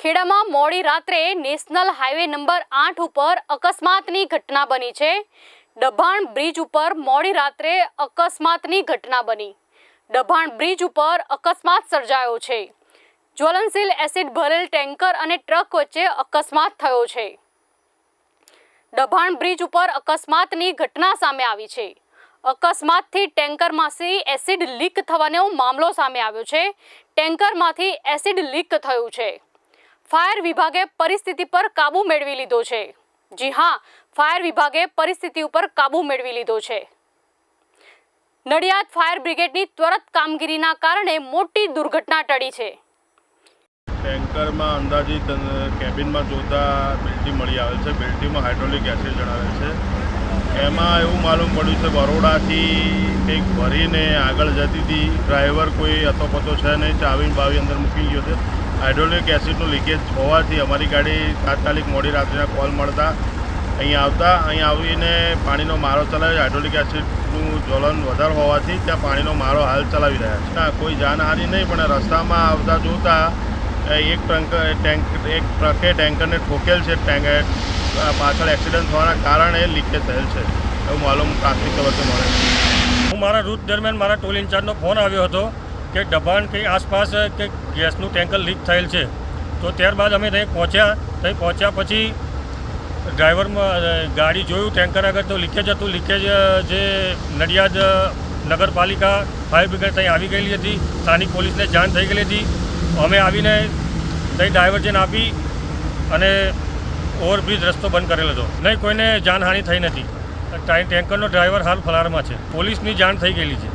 ખેડામાં મોડી રાત્રે national highway number 8 ઉપર અકસ્માતની ઘટના બની છે। ડભાણ બ્રિજ ઉપર મોડી રાત્રે અકસ્માતની ઘટના બની। ડભાણ બ્રિજ ઉપર અકસ્માત સર્જાયો છે। જ્વલનશીલ એસિડ ભરેલ ટેન્કર અને ટ્રક વચ્ચે અકસ્માત થયો છે। ડભાણ બ્રિજ ઉપર અકસ્માતની ઘટના સામે આવી છે। અકસ્માતથી ટેન્કરમાંથી એસિડ લીક થવાનો મામલો સામે આવ્યો છે। ટેન્કરમાંથી એસિડ લીક થયું છે। ફાયર વિભાગે પરિસ્થિતિ પર કાબુ મેળવી લીધો છે। જી હા, ફાયર વિભાગે પરિસ્થિતિ ઉપર કાબુ મેળવી લીધો છે। નડિયાદ ફાયર બ્રિગેડની ત્વરિત કામગીરીના કારણે મોટી દુર્ઘટના ટળી છે। ટેન્કરમાં અંદાજિત કેબિનમાં જોતા બેલ્ટી મળી આવેલ છે। બેલ્ટીમાં હાઇડ્રોલિક એસિડ જણાવેલ છે। એમાં એવું માલુમ પડ્યું છે બરોડાથી કંઈક ભરીને આગળ જતી હતી। ડ્રાઈવર કોઈ અથોપતો છે નહીં, ચાવી બાવી અંદર મૂકી ગયો છે। હાઇડ્રોલિક એસિડનું લીકેજ હોવાથી અમારી ગાડી તાત્કાલિક મોડી રાત્રિના કોલ મળતા અહીં આવીને પાણીનો મારો ચલાવ્યો। હાઇડ્રોલિક એસિડનું જ્વલન વધારે હોવાથી ત્યાં પાણીનો મારો હાલ ચલાવી રહ્યા છે। કોઈ જાનહાનિ નહીં, પણ રસ્તામાં આવતા જોતા એક ટ્રકે ટેન્કરને ઠોકેલ છે। પાછળ એક્સિડન્ટ થવાના કારણે લીકેજ થયેલ છે એવું માલુમ પ્રાથમિક તબક્કે મળે છે। હું મારા રૂટ દરમિયાન મારા ટોલ ઇન્ચાર્જનો ફોન આવ્યો હતો કે ડભાણ કંઈ આસપાસ કે ગેસનું ટેન્કર લીક થયેલ છે। તો ત્યારબાદ અમે ત્યાં પહોંચ્યા પછી ડ્રાઈવરમાં ગાડી જોયું ટેન્કર આગળ, તો લીકેજ હતું। લીકેજ જે નડિયાદ નગરપાલિકા ફાયર બ્રિગેડ ત્યાં આવી ગયેલી હતી। સ્થાનિક પોલીસને જાણ થઈ ગયેલી હતી। અમે આવીને ત્યાં ડાયવર્જન આપી અને ઓવરબ્રિજ રસ્તો બંધ કરેલો હતો। નહીં, કોઈને જાનહાનિ થઈ નથી। ટેન્કરનો ડ્રાઈવર હાલ ફરારમાં છે। પોલીસની જાણ થઈ ગયેલી છે।